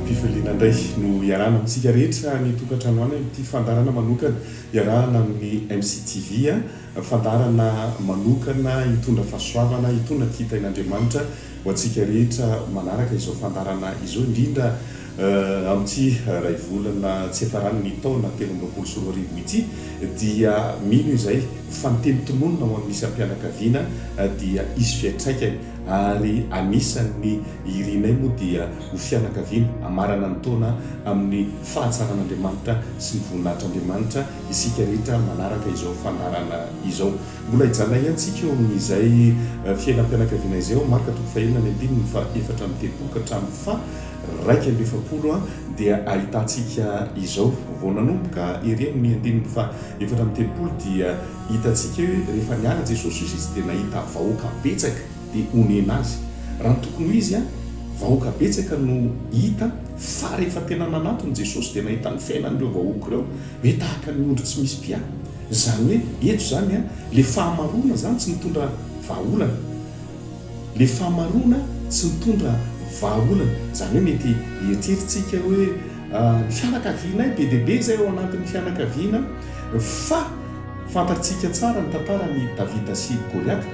Pifiliana indray no iarahana amintsika rehetra ny tokantrano any ty fandarana manokana iarahana amin'ny MCTV fandarana manokana hitondra fahasoavana hitondra kitain'Andriamanitra ho antsika rehetra manaraka izao fandarana izao indrindra amin'ity ray volana tsy efarany ny taona 2024 ity dia mino izay fantentononona ho amin'ny isam-pianakaviana dia izy fiantraikany ary anisan'ny irinay moa dia ho fianakaviana amarana ny taona amin'ny fahatsaran'Andriamanitra sy ny voninahitr'Andriamanitra isika rehetra manaraka izao fandarana izao. Mbola hijanona iantsika eo amin'izay fiainam-pianakaviana izay marika toko fahelana ny andininy fa efatra amin'ny telopolo ka hatramin'ny fa raika amby efapolo dia ahitantsika izao vao nanomboka ery amin'ny andininy fa efatra amin'ny telopolo dia hitantsika hoe rehefa niala Jesosy izy dia nahita vahoaka betsaka dia onena azy raha ny tokony ho izy vahoaka betsaka no hita fa rehefa tena nanatony Jesosy dia nahita ny fiainan'ireo vahoaka ireo hoe tahaka ny ondry tsy misy mpià zany hoe eto zany le fahamarona zany tsy mitondra vahaolana le fahamarona tsy mitondra vahaolana zany hoe mety eritreretintsika hoe ny fianakaviana be deaibe zay ao anatin'ny fianakaviana fa fantatsika tsara ny tantaran'ny Davida sy Goliath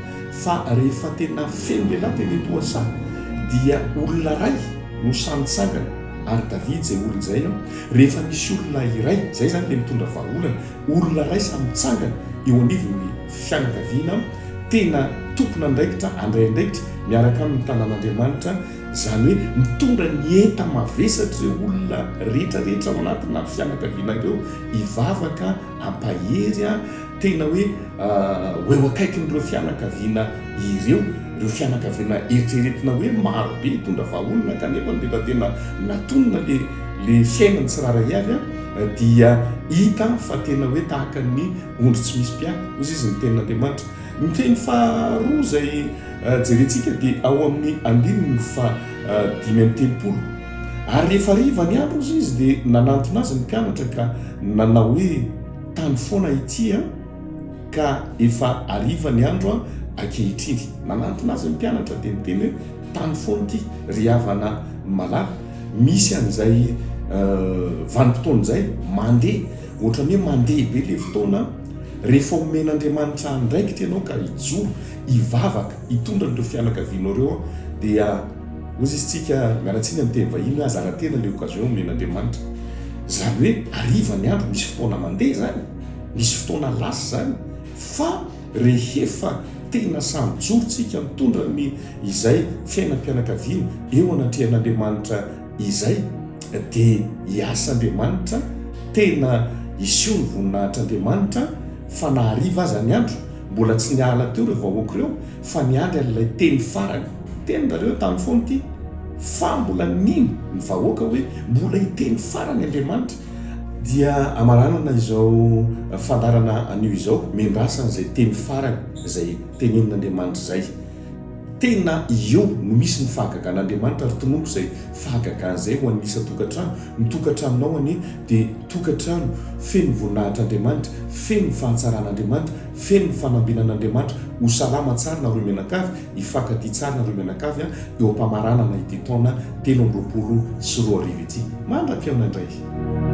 fa rehefa tena feno lehilahy teny Toasa dia olona ray no sanitsangana ary David zay olona zay rehefa misy olona iray zay zany le mitondra vahaolana olona ray sanitsangana eo anivon'ny fianakaviana tena tompona andraikitra andray andraikitra miaraka amin'ny tanàn'Andriamanitra zany hoe mitondra ny enta mavesatra ireo olona rehetrarehetra ao anatina fianakaviana ireo ivavaka ampahery tena hoe eo akaikin'ireo fianakaviana ireo fianakaviana eritreretina hoe marobe hitondra vahaolana kanefa ndefa tena natonona le fiainany tsiraray avy dia hita fa tena hoe tahaka ny ondry tsy misy mpià ozy izy ny tenin'Andriamanitra. Ny teny faharoa zay jerentsika dia ao amin'ny andininy fa 5:30 ary rehefa riva ny andro izy dia nanantona azy ny mpianatra ka nanao hoe tany foana ity ka efa ariva ny andro ankehitriny nanantona azy ny mpianatra dia miteny hoe tany foana ity ry havana malala misy an'izay vanim-potoana zay mandeha ohatra hoe mandeha be le fotoana rehefa omen'Andriamanitra andraikitra ianao ka hijoro hivavaka hitondra n'ireo fianakavianao ireo dia ozy izy tsika miaratsiny amin'ny teny vahiny hoe azaratena le occasion omen'Andriamanitra zany hoe ariva ny andro misy fotoana mandeha zany misy fotoana lasa zany fa rehefa tena samy jorontsika mitondra ny izay fiainam-pianakaviana eo anatrehan'Andriamanitra izay dia hiasa'Andriamanitra tena iseho ny voninahitr'Andriamanitra fa nahariva aza ny andro mbola tsy niala teo ireo vahoaka ireo fa niandry an'ilay teny farany tenynareo tany foana ity fa mbola nino ny vahoaka hoe mbola hiteny farany Andriamanitra dia amaranana izao fandarana anio izao mendrasan'izay teny farany zay tenenin'Andriamanitra zay tena eo no misy ny fahagagan'Andriamanitra ary tonompo zay fahagagan'izay ho an'isa tokantrano ny tokantranonao any dia tokantrano feno voninahitr'Andriamanitra feno fahatsaran'Andriamanitra feno ny fanambinan'Andriamanitra ho salama tsara nareo menakavy hifankaty tsara nareo menakavy eo am-pamaranana ity taona 2024 ity mandra-piaona indray.